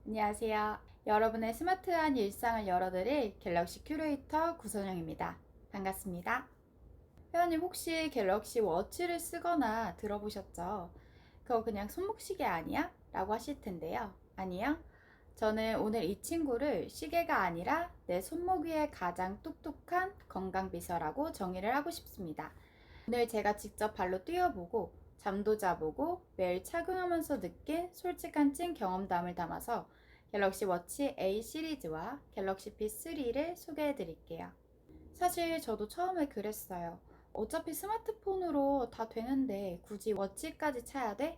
안녕하세요. 여러분의 스마트한 일상을 열어드릴 갤럭시 큐레이터 구선영입니다. 반갑습니다. 회원님 혹시 갤럭시 워치를 쓰거나 들어보셨죠? 그거 그냥 손목시계 아니야? 라고 하실 텐데요. 아니요. 저는 오늘 이 친구를 시계가 아니라 내 손목 위에 가장 똑똑한 건강비서라고 정의를 하고 싶습니다. 오늘 제가 직접 발로 뛰어보고 잠도 자보고 매일 착용하면서 느낀 솔직한 찐 경험담을 담아서 갤럭시 워치 A 시리즈와 갤럭시 P3를 소개해 드릴게요. 사실 저도 처음에 그랬어요. 어차피 스마트폰으로 다 되는데 굳이 워치까지 차야 돼?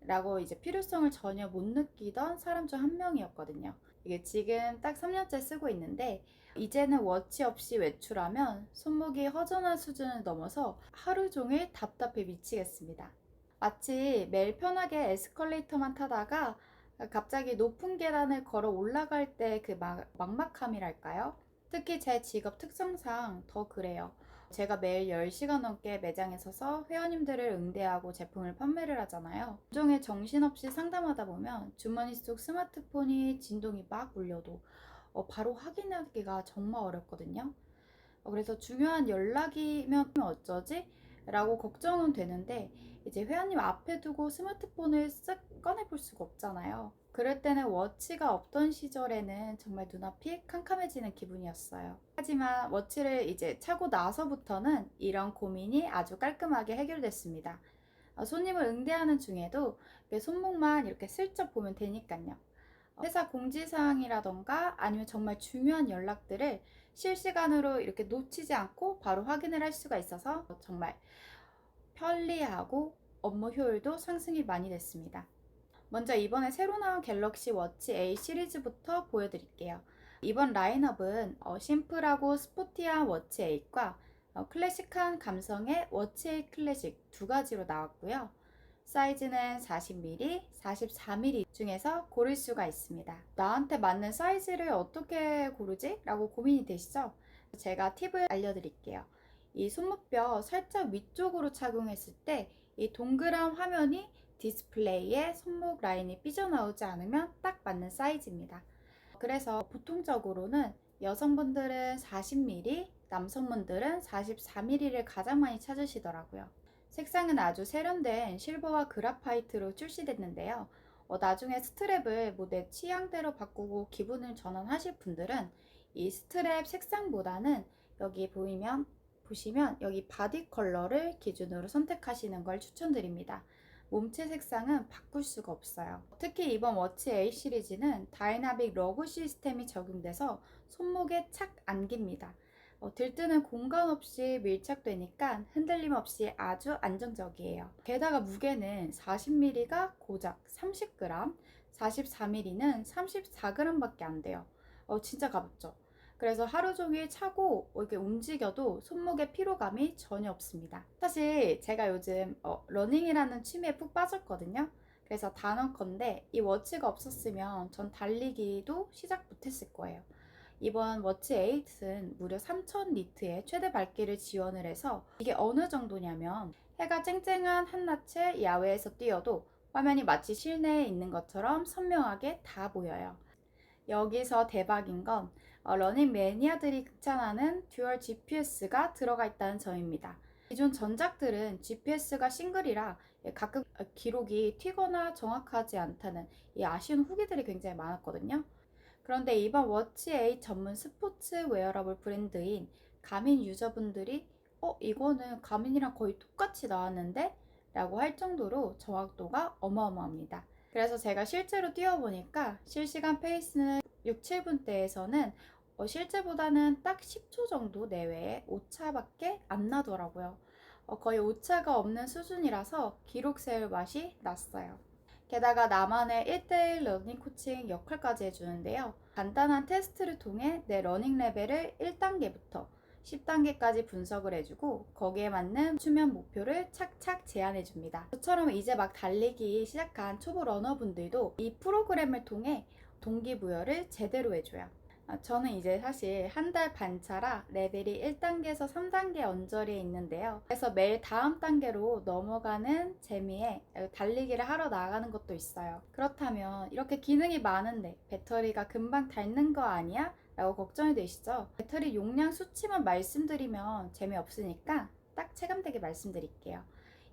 라고 이제 필요성을 전혀 못 느끼던 사람 중 한 명이었거든요. 이게 지금 딱 3년째 쓰고 있는데 이제는 워치 없이 외출하면 손목이 허전한 수준을 넘어서 하루 종일 답답해 미치겠습니다. 마치 매일 편하게 에스컬레이터만 타다가 갑자기 높은 계단을 걸어 올라갈 때 그 막막함이랄까요? 특히 제 직업 특성상 더 그래요. 제가 매일 10시간 넘게 매장에 서서 회원님들을 응대하고 제품을 판매를 하잖아요. 종일 정신없이 상담하다 보면 주머니 속 스마트폰이 진동이 막 울려도 바로 확인하기가 정말 어렵거든요. 그래서 중요한 연락이면 어쩌지? 라고 걱정은 되는데 이제 회원님 앞에 두고 스마트폰을 쓱 꺼내볼 수가 없잖아요. 그럴 때는 워치가 없던 시절에는 정말 눈앞이 캄캄해지는 기분이었어요. 하지만 워치를 이제 차고 나서부터는 이런 고민이 아주 깔끔하게 해결됐습니다. 손님을 응대하는 중에도 손목만 이렇게 슬쩍 보면 되니까요. 회사 공지사항이라던가 아니면 정말 중요한 연락들을 실시간으로 이렇게 놓치지 않고 바로 확인을 할 수가 있어서 정말 편리하고 업무 효율도 상승이 많이 됐습니다. 먼저 이번에 새로 나온 갤럭시 워치 A 시리즈부터 보여드릴게요. 이번 라인업은 심플하고 스포티한 워치 A과 클래식한 감성의 워치 A 클래식 두 가지로 나왔고요. 사이즈는 40mm, 44mm 중에서 고를 수가 있습니다. 나한테 맞는 사이즈를 어떻게 고르지? 라고 고민이 되시죠? 제가 팁을 알려드릴게요. 이 손목뼈 살짝 위쪽으로 착용했을 때 이 동그란 화면이 디스플레이에 손목 라인이 삐져나오지 않으면 딱 맞는 사이즈입니다. 그래서 보통적으로는 여성분들은 40mm, 남성분들은 44mm를 가장 많이 찾으시더라고요. 색상은 아주 세련된 실버와 그라파이트로 출시됐는데요. 나중에 스트랩을 내 취향대로 바꾸고 기분을 전환하실 분들은 이 스트랩 색상보다는 여기 보시면 여기 바디 컬러를 기준으로 선택하시는 걸 추천드립니다. 몸체 색상은 바꿀 수가 없어요. 특히 이번 워치 A 시리즈는 다이나믹 러그 시스템이 적용돼서 손목에 착 안깁니다. 들뜨는 공간 없이 밀착되니까 흔들림 없이 아주 안정적이에요. 게다가 무게는 40mm가 고작 30g, 44mm는 34g 밖에 안 돼요. 진짜 가볍죠? 그래서 하루 종일 차고 이렇게 움직여도 손목에 피로감이 전혀 없습니다. 사실 제가 요즘 러닝이라는 취미에 푹 빠졌거든요. 그래서 단언컨대 이 워치가 없었으면 전 달리기도 시작 못했을 거예요. 이번 워치 8은 무려 3000니트의 최대 밝기를 지원을 해서 이게 어느 정도냐면 해가 쨍쨍한 한낮에 야외에서 뛰어도 화면이 마치 실내에 있는 것처럼 선명하게 다 보여요. 여기서 대박인 건 러닝 매니아들이 극찬하는 듀얼 GPS가 들어가 있다는 점입니다. 기존 전작들은 GPS가 싱글이라 가끔 기록이 튀거나 정확하지 않다는 이 아쉬운 후기들이 굉장히 많았거든요. 그런데 이번 워치 8 전문 스포츠 웨어러블 브랜드인 가민 유저분들이 이거는 가민이랑 거의 똑같이 나왔는데? 라고 할 정도로 정확도가 어마어마합니다. 그래서 제가 실제로 뛰어보니까 실시간 페이스는 6, 7분대에서는 실제보다는 딱 10초 정도 내외에 오차밖에 안 나더라고요. 거의 오차가 없는 수준이라서 기록 세울 맛이 났어요. 게다가 나만의 1대1 러닝 코칭 역할까지 해주는데요. 간단한 테스트를 통해 내 러닝 레벨을 1단계부터 10단계까지 분석을 해주고 거기에 맞는 수면 목표를 착착 제안해줍니다. 저처럼 이제 막 달리기 시작한 초보 러너분들도 이 프로그램을 통해 동기부여를 제대로 해줘요. 저는 이제 사실 한 달 반 차라 레벨이 1단계에서 3단계 언저리에 있는데요. 그래서 매일 다음 단계로 넘어가는 재미에 달리기를 하러 나가는 것도 있어요. 그렇다면 이렇게 기능이 많은데 배터리가 금방 닳는 거 아니야? 라고 걱정이 되시죠? 배터리 용량 수치만 말씀드리면 재미없으니까 딱 체감되게 말씀드릴게요.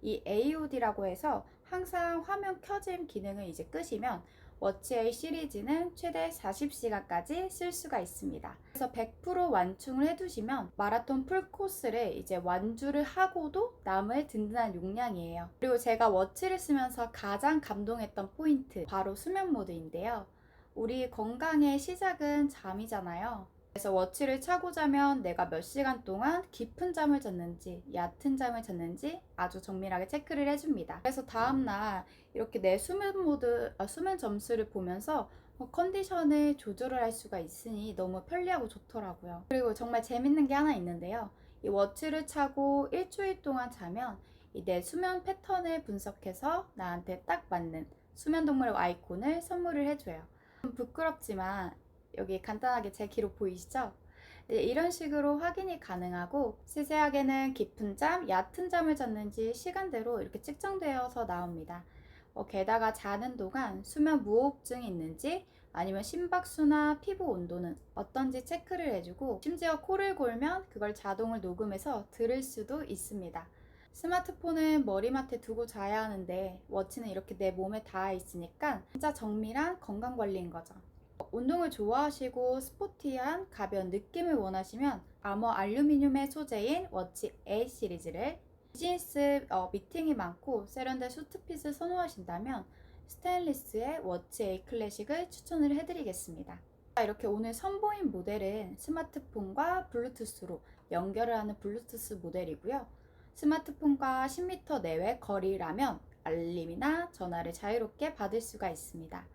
이 AOD라고 해서 항상 화면 켜짐 기능을 이제 끄시면 워치 A 시리즈는 최대 40시간까지 쓸 수가 있습니다. 그래서 100% 완충을 해두시면 마라톤 풀 코스를 이제 완주를 하고도 남을 든든한 용량이에요. 그리고 제가 워치를 쓰면서 가장 감동했던 포인트, 바로 수면 모드인데요. 우리 건강의 시작은 잠이잖아요. 그래서 워치를 차고 자면 내가 몇 시간 동안 깊은 잠을 잤는지 얕은 잠을 잤는지 아주 정밀하게 체크를 해줍니다. 그래서 다음날 이렇게 내 수면 점수를 보면서 컨디션을 조절을 할 수가 있으니 너무 편리하고 좋더라고요. 그리고 정말 재밌는 게 하나 있는데요. 이 워치를 차고 일주일 동안 자면 내 수면 패턴을 분석해서 나한테 딱 맞는 수면 동물 아이콘을 선물을 해줘요. 좀 부끄럽지만 여기 간단하게 제 기록 보이시죠? 이런 식으로 확인이 가능하고 세세하게는 깊은 잠, 얕은 잠을 잤는지 시간대로 이렇게 측정되어서 나옵니다. 게다가 자는 동안 수면 무호흡증이 있는지 아니면 심박수나 피부 온도는 어떤지 체크를 해주고 심지어 코를 골면 그걸 자동으로 녹음해서 들을 수도 있습니다. 스마트폰은 머리맡에 두고 자야 하는데 워치는 이렇게 내 몸에 닿아 있으니까 진짜 정밀한 건강관리인 거죠. 운동을 좋아하시고 스포티한 가벼운 느낌을 원하시면 아머 알루미늄의 소재인 워치 A 시리즈를, 비즈니스 미팅이 많고 세련된 수트핏을 선호하신다면 스테인리스의 워치 A 클래식을 추천을 해드리겠습니다. 이렇게 오늘 선보인 모델은 스마트폰과 블루투스로 연결을 하는 블루투스 모델이고요. 스마트폰과 10m 내외 거리라면 알림이나 전화를 자유롭게 받을 수가 있습니다.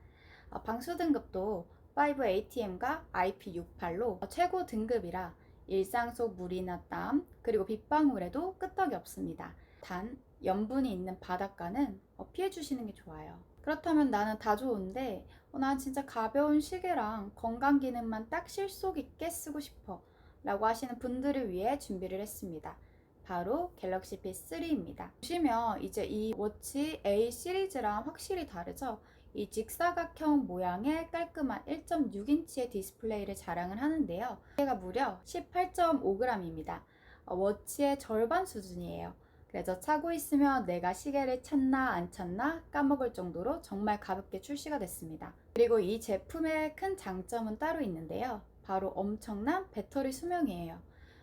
방수 등급도 5ATM과 IP68로 최고 등급이라 일상 속 물이나 땀 그리고 빗방울에도 끄떡이 없습니다. 단 염분이 있는 바닷가는 피해 주시는 게 좋아요. 그렇다면 나는 다 좋은데 난 진짜 가벼운 시계랑 건강 기능만 딱 실속 있게 쓰고 싶어 라고 하시는 분들을 위해 준비를 했습니다. 바로 갤럭시 B3입니다. 보시면 이제 이 워치 A 시리즈랑 확실히 다르죠? 이 직사각형 모양의 깔끔한 1.6인치의 디스플레이를 자랑을 하는데요. 무게가 무려 18.5g입니다. 워치의 절반 수준이에요. 그래서 차고 있으면 내가 시계를 찾나 안 찾나 까먹을 정도로 정말 가볍게 출시가 됐습니다. 그리고 이 제품의 큰 장점은 따로 있는데요. 바로 엄청난 배터리 수명이에요.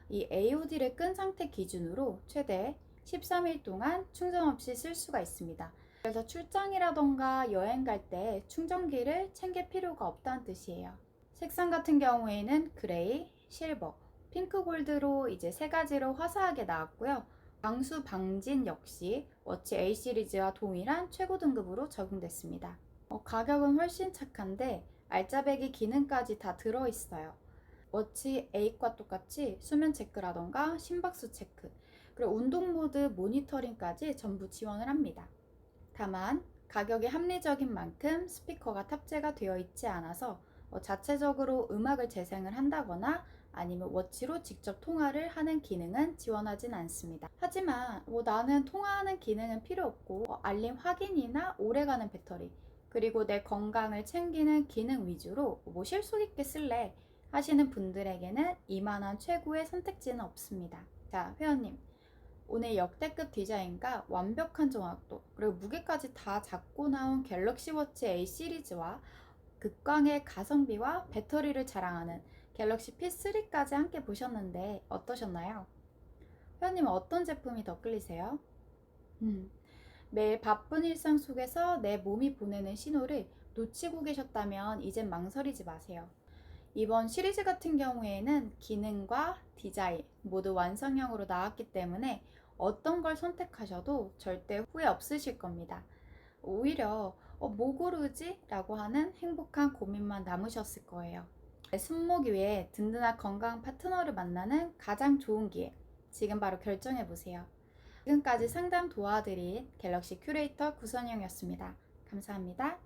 이 AOD를 끈 상태 기준으로 최대 13일 동안 충전 없이 쓸 수가 있습니다. 그래서 출장이라던가 여행 갈 때 충전기를 챙길 필요가 없다는 뜻이에요. 색상 같은 경우에는 그레이, 실버, 핑크 골드로 이제 세 가지로 화사하게 나왔고요. 방수 방진 역시 워치 A 시리즈와 동일한 최고 등급으로 적용됐습니다. 가격은 훨씬 착한데 알짜배기 기능까지 다 들어있어요. 워치 A과 똑같이 수면 체크라던가 심박수 체크, 그리고 운동 모드 모니터링까지 전부 지원을 합니다. 다만 가격이 합리적인 만큼 스피커가 탑재가 되어 있지 않아서 자체적으로 음악을 재생을 한다거나 아니면 워치로 직접 통화를 하는 기능은 지원하진 않습니다. 하지만 나는 통화하는 기능은 필요 없고 알림 확인이나 오래가는 배터리 그리고 내 건강을 챙기는 기능 위주로 실속 있게 쓸래 하시는 분들에게는 이만한 최고의 선택지는 없습니다. 자, 회원님, 오늘 역대급 디자인과 완벽한 정확도 그리고 무게까지 다 잡고 나온 갤럭시 워치 A 시리즈와 극강의 가성비와 배터리를 자랑하는 갤럭시 P3까지 함께 보셨는데 어떠셨나요? 회원님은 어떤 제품이 더 끌리세요? 매일 바쁜 일상 속에서 내 몸이 보내는 신호를 놓치고 계셨다면 이젠 망설이지 마세요. 이번 시리즈 같은 경우에는 기능과 디자인 모두 완성형으로 나왔기 때문에 어떤 걸 선택하셔도 절대 후회 없으실 겁니다. 오히려 뭐 고르지? 라고 하는 행복한 고민만 남으셨을 거예요. 손목 위에 든든한 건강 파트너를 만나는 가장 좋은 기회, 지금 바로 결정해보세요. 지금까지 상담 도와드린 갤럭시 큐레이터 구선영이었습니다. 감사합니다.